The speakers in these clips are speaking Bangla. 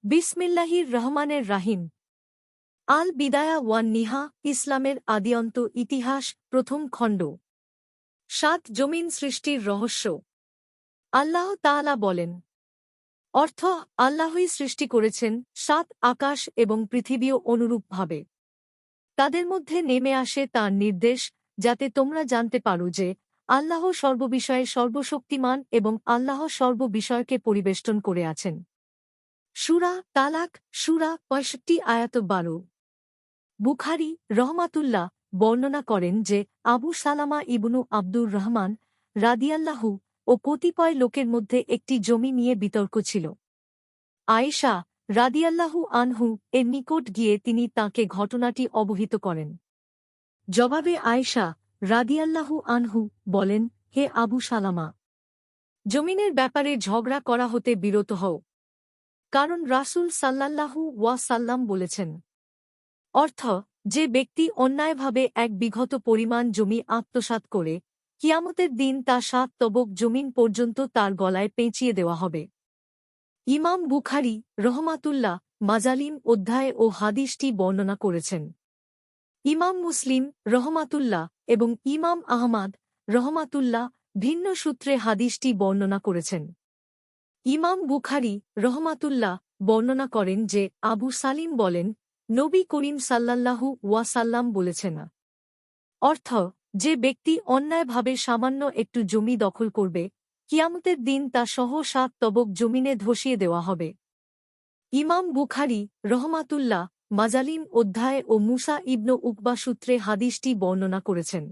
বিসমিল্লাহির রহমানের রাহিম। আল বিদায়া ওয়ান নিহা, ইসলামের আদিয়ন্ত ইতিহাস, প্রথম খণ্ড। ৭ জমিন সৃষ্টির রহস্য। আল্লাহ তাআলা বলেন, অর্থ আল্লাহই সৃষ্টি করেছেন ৭ আকাশ এবং পৃথিবীও অনুরূপভাবে। তাদের মধ্যে নেমে আসে তাঁর নির্দেশ, যাতে তোমরা জানতে পারো যে আল্লাহ সর্ববিষয়ে সর্বশক্তিমান এবং আল্লাহ সর্ববিষয়কে পরিবেষ্টন করে আছেন। সূরা তালাক, সূরা ৬৫ আয়াত ১২। বুখারী রহমাতুল্লাহ বর্ণনা করেন যে আবু সালামা ইবনু আব্দুর রহমান রাদিয়াল্লাহু ও কতিপয় লোকের মধ্যে একটি জমি নিয়ে বিতর্ক ছিল। আয়েশা রাদিয়াল্লাহু আনহু এর নিকট গিয়ে তিনি তাঁকে ঘটনাটি অবহিত করেন। জবাবে আয়েশা রাদিয়াল্লাহু আনহু বলেন, হে আবু সালামা, জমিনের ব্যাপারে ঝগড়া করা হতে বিরত হও, কারণ রাসূল সাল্লাল্লাহু ওয়াসাল্লাম বলেছেন, অর্থ যে ব্যক্তি অন্যায়ভাবে এক বিঘত পরিমাণ জমি আত্মসাৎ করে, কিয়ামতের দিন তা ৭ তবক জমিন পর্যন্ত তার গলায় পেঁচিয়ে দেওয়া হবে। ইমাম বুখারী রহমাতুল্লাহ মাজালিম অধ্যায় ও হাদিসটি বর্ণনা করেছেন। ইমাম মুসলিম রহমাতুল্লাহ এবং ইমাম আহমাদ রহমাতুল্লাহ ভিন্ন সূত্রে হাদিসটি বর্ণনা করেছেন। ইমাম বুখারী রহমাতুল্লাহ বর্ণনা করেন যে আবু সালিম বলেন, নবী করিম সাল্লাল্লাহু ওয়াসাল্লাম বলেছেন, অর্থ যে ব্যক্তি অন্যায়ভাবে সামান্য একটু জমি দখল করবে, কিয়ামতের দিন তা সহ ৭ তবক জমিনে ধসিয়ে দেওয়া হবে। ইমাম বুখারী রহমাতুল্লাহ মাজালিম অধ্যায় ও মুসা ইবনু উকবা সূত্রে হাদিসটি বর্ণনা করেছেন।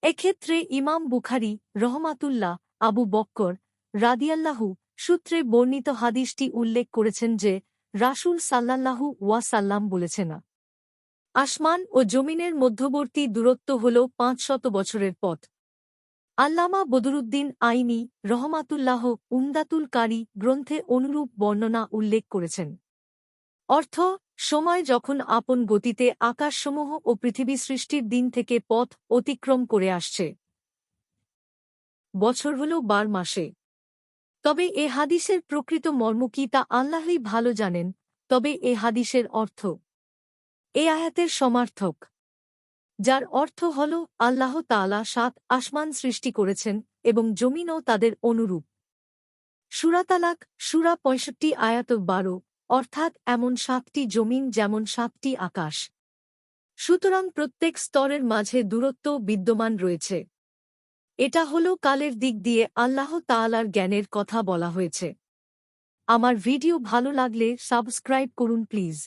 এক্ষেত্রে ইমাম বুখারী রহমাতুল্লাহ আবু বক্কর রাদিয়াল্লাহু সূত্রে বর্ণিত হাদিসটি উল্লেখ করেছেন যে রাসূল সাল্লাল্লাহু ওয়াসাল্লাম বলেছেন, আসমান ও জমিনের মধ্যবর্তী দূরত্ব হল ৫০০ বছরের পথ। আল্লামা বদরুদ্দিন আইনি রহমাতুল্লাহ উমদাতুল কারী গ্রন্থে অনুরূপ বর্ণনা উল্লেখ করেছেন। অর্থ সময় যখন আপন গতিতে আকাশসমূহ ও পৃথিবী সৃষ্টির দিন থেকে পথ অতিক্রম করে আসছে, বছর হল ১২ মাসে। তবে এ হাদিসের প্রকৃত মর্ম কি তা আল্লাহই ভালো জানেন। তবে এ হাদিসের অর্থ এ আয়াতের সমার্থক, যার অর্থ হল আল্লাহ তাআলা ৭ আসমান সৃষ্টি করেছেন এবং জমিনও তাদের অনুরূপ। সূরা তালাক, সূরা ৬৫ আয়াত ১২, অর্থাৎ এমন ৭টি জমিন যেমন ৭টি আকাশ। সুতরাং প্রত্যেক স্তরের মাঝে দূরত্ব বিদ্যমান রয়েছে। এটা হল কালের দিক দিয়ে আল্লাহ তাআলার জ্ঞানের কথা বলা হয়েছে। আমার ভিডিও ভালো লাগলে সাবস্ক্রাইব করুন প্লিজ।